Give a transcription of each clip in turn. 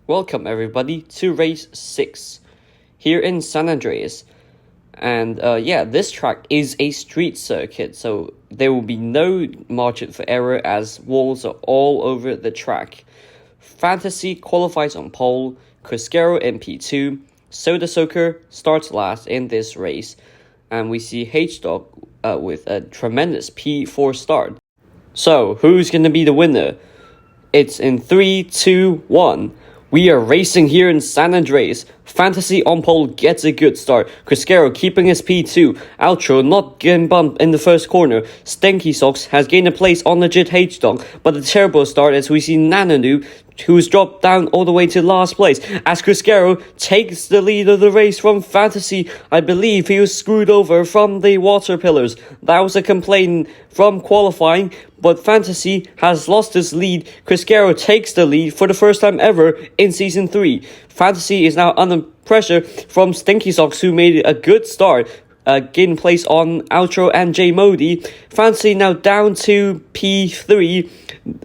Welcome everybody to race 6 here in San Andreas. And this track is a street circuit, so there will be no margin for error as walls are all over the track. Fantasy qualifies on pole, Crisquero in P2, Soda Soaker starts last in this race, and we see H-Dog with a tremendous P4 start. So, who's going to be the winner? It's in 3, 2, 1. We are racing here in San Andreas. Fantasy on pole gets a good start. Crisquero keeping his P2. Outro not getting bumped in the first corner. Stinky Socks has gained a place on legit H-Dog, but a terrible start as we see Nananu, who's dropped down all the way to last place, as Crisquero takes the lead of the race from Fantasy. I believe he was screwed over from the water pillars. That was a complaint from qualifying, but Fantasy has lost his lead. Crisquero takes the lead for the first time ever in Season 3. Fantasy is now under pressure from Stinky Socks, who made a good start, gaining place on Outro and J Modi. Fantasy now down to P3.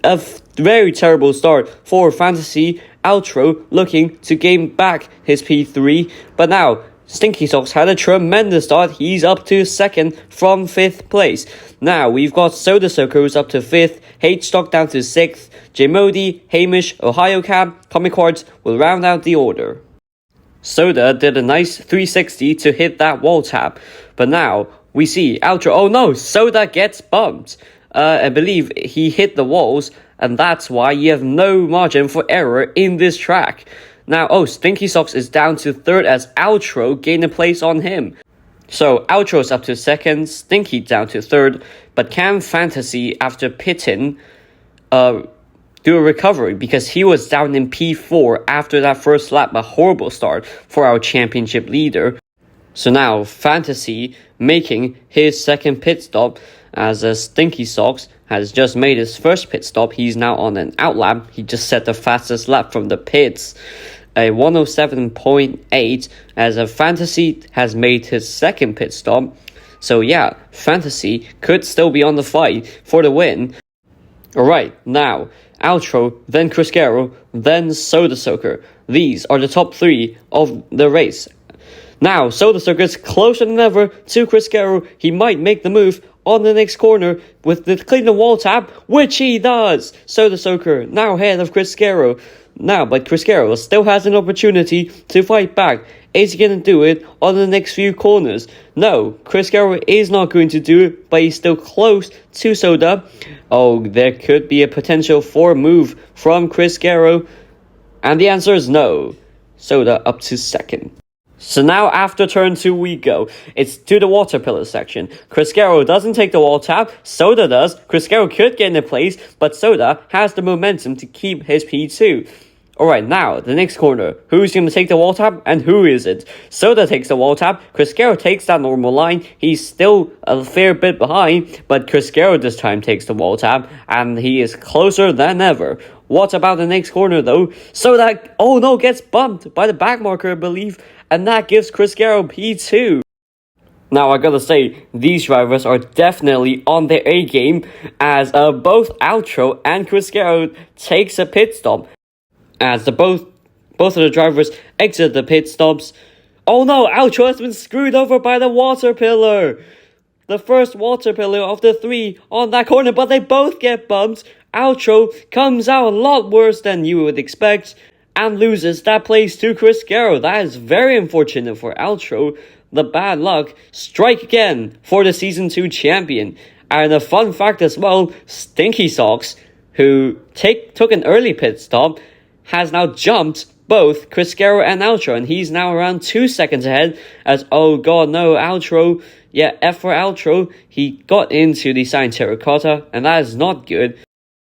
A very terrible start for Fantasy. Outro looking to gain back his P3, but now Stinky Socks had a tremendous start. He's up to 2nd from 5th place. Now we've got Soda Soaker who's up to 5th, H-Stock down to 6th, J Modi, Hamish, Ohio Cab, Comic Cards will round out the order. Soda did a nice 360 to hit that wall tap, but now we see Outro. Oh no, Soda gets bumped. I believe he hit the walls, and that's why you have no margin for error in this track. Now, Stinky Socks is down to 3rd as Outro gained a place on him. So, Outro is up to 2nd, Stinky down to 3rd, but can Fantasy, after pitting, do a recovery? Because he was down in P4 after that first lap, a horrible start for our championship leader. So now, Fantasy making his 2nd pit stop, as Stinky Socks has just made his first pit stop. He's now on an out lap. He just set the fastest lap from the pits, a 107.8, as a Fantasy has made his 2nd pit stop. So yeah, Fantasy could still be on the fight for the win. Alright, now, Outro, then Crisquero, then Soda Soaker. These are the top 3 of the race. Now, Soda Soaker is closer than ever to Crisquero. He might make the move on the next corner with the clean wall tap, which he does. Soda Soaker now ahead of Crisquero. Now, but Crisquero still has an opportunity to fight back. Is he going to do it on the next few corners? No, Crisquero is not going to do it, but he's still close to Soda. Oh, there could be a potential for a move from Crisquero, and the answer is no. Soda up to 2nd. So now after turn 2 we go. It's to the water pillar section. Crisquero doesn't take the wall tap. Soda does. Crisquero could get in place, but Soda has the momentum to keep his P2. Alright, now, the next corner. Who's going to take the wall tap and who is it? Soda takes the wall tap. Crisquero takes that normal line. He's still a fair bit behind, but Crisquero this time takes the wall tap, and he is closer than ever. What about the next corner though? Soda, gets bumped by the back marker, I believe, and that gives Crisquero P2. Now, I gotta say, these drivers are definitely on their A game, as both Outro and Crisquero takes a pit stop. As both of the drivers exit the pit stops. Oh no, Outro has been screwed over by the water pillar. The first water pillar of the 3 on that corner, but they both get bumped. Outro comes out a lot worse than you would expect and loses that place to Crisquero. That is very unfortunate for Outro. The bad luck strike again for the Season 2 champion. And a fun fact as well, Stinky Socks, who took an early pit stop, has now jumped both Crisquero and Outro, and he's now around 2 seconds ahead as, oh god no, Outro, yeah, F for Outro, he got into the Sign Terracotta, and that is not good.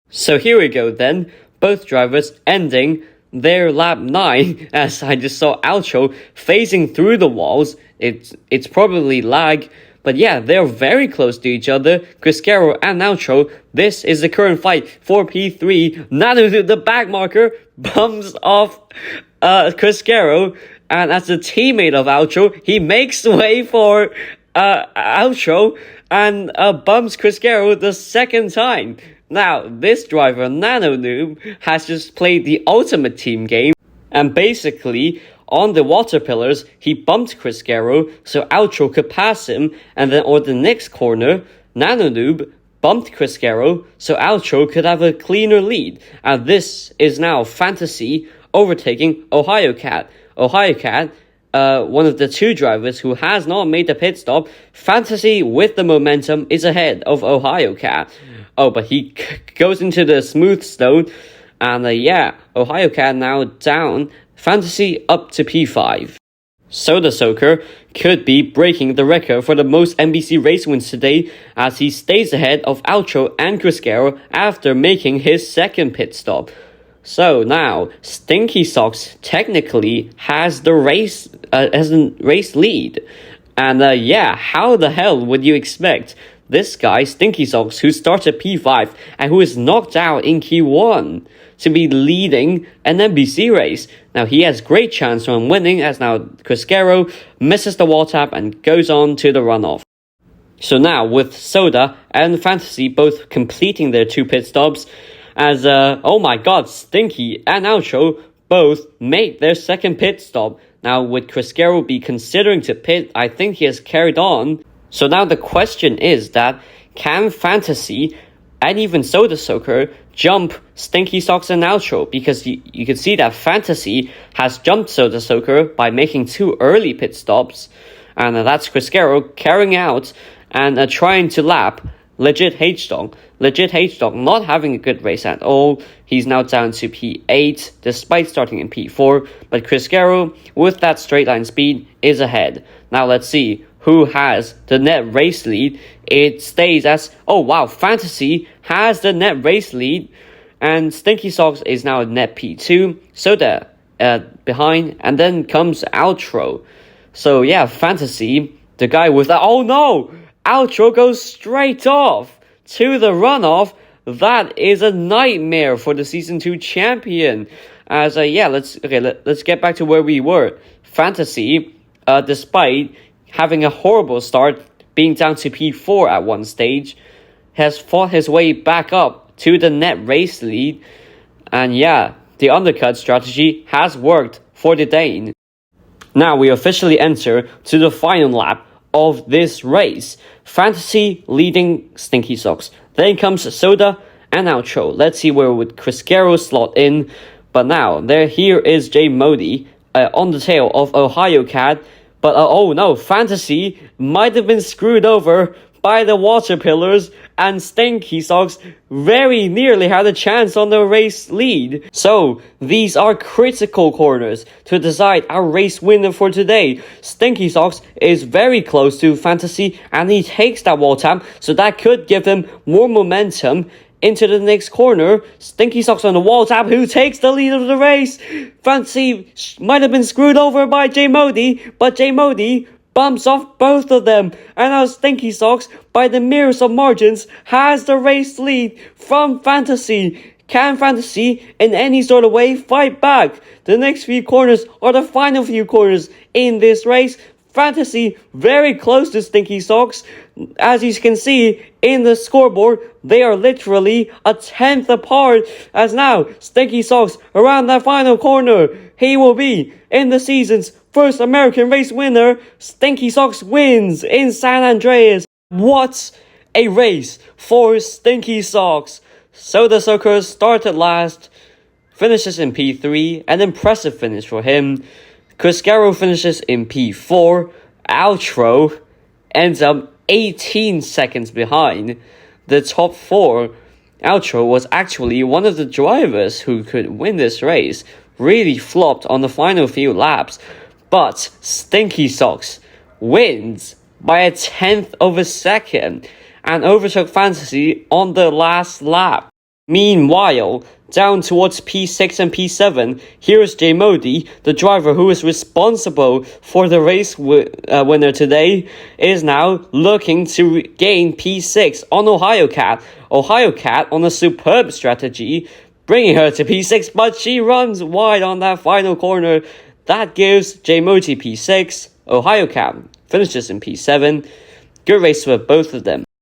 So here we go then, both drivers ending their lap 9, as I just saw Outro phasing through the walls. It's probably lag, but yeah, they're very close to each other, Crisquero and Outro. This is the current fight for P3. Nanu, the back marker, bumps off Crisquero, and as a teammate of Outro, he makes way for Outro and bumps Crisquero the 2nd time. Now, this driver, Nano Noob, has just played the ultimate team game. And basically, on the water pillars, he bumped Criscaro so Outro could pass him, and then on the next corner, Nanonoob bumped Criscaro so Outro could have a cleaner lead. And this is now Fantasy overtaking Ohio Cat. Ohio Cat, one of the two drivers who has not made the pit stop. Fantasy with the momentum is ahead of Ohio Cat. Oh, but he goes into the smooth stone, and Ohio Cat now down. Fantasy up to P5. Soda Soaker could be breaking the record for the most MBC race wins today, as he stays ahead of Outro and Criscaro after making his second pit stop. So now, Stinky Socks technically has the race lead. And how the hell would you expect this guy, Stinky Socks, who started P5 and who is knocked out in Q1, to be leading an MBC race? Now, he has great chance on winning, as now Criscaro misses the wall tap and goes on to the runoff. So now, with Soda and Fantasy both completing their 2 pit stops, as, oh my god, Stinky and Outro both made their second pit stop. Now, would Criscaro be considering to pit? I think he has carried on. So now the question is that, can Fantasy and even Soda Soaker jump Stinky Socks and Outro? Because you can see that Fantasy has jumped Soda Soaker by making 2 early pit stops. And that's Criscaro carrying out and trying to lap Legit H-Dog. Legit H-Dog not having a good race at all. He's now down to P8 despite starting in P4. But Criscaro, with that straight line speed, is ahead. Now let's see who has the net race lead. It stays as, oh wow, Fantasy has the net race lead. And Stinky Socks is now net P2. Soda behind. And then comes Outro. So yeah, Fantasy, the guy with that, oh no! Outro goes straight off to the runoff. That is a nightmare for the Season 2 champion. As let's get back to where we were. Fantasy, despite having a horrible start, being down to P4 at one stage, has fought his way back up to the net race lead. And the undercut strategy has worked for the Dane. Now we officially enter to the final lap of this race. Fantasy leading Stinky Socks. Then comes Soda and Outro. Let's see where would Criscaro slot in. But now, here is J Modi on the tail of Ohio Cat. But oh no, Fantasy might have been screwed over by the water pillars, and Stinky Socks very nearly had a chance on the race lead. So, these are critical corners to decide our race winner for today. Stinky Socks is very close to Fantasy, and he takes that wall tap, so that could give him more momentum into the next corner. Stinky Socks on the wall tap, who takes the lead of the race. Fantasy might have been screwed over by J Modi, but J Modi bumps off both of them, and now Stinky Socks, by the merest of margins, has the race lead from Fantasy. Can Fantasy, in any sort of way, fight back? The next few corners are the final few corners in this race. Fantasy very close to Stinky Socks. As you can see in the scoreboard, they are literally a tenth apart. As now, Stinky Socks around that final corner. He will be in the season's first American race winner. Stinky Socks wins in SanAndreas. What a race for Stinky Socks. Soda Soaker started last, finishes in P3, an impressive finish for him. Criscaro finishes in P4. Outro ends up 18 seconds behind the top 4. Outro was actually one of the drivers who could win this race. Really flopped on the final few laps. But Stinky Socks wins by a tenth of a second and overtook Fantasy on the last lap. Meanwhile, down towards P6 and P7, here's J Modi, the driver who is responsible for the race winner today, is now looking to gain P6 on Ohio Cat. Ohio Cat on a superb strategy, bringing her to P6, but she runs wide on that final corner. That gives J Modi P6. Ohio Cat finishes in P7. Good race for both of them.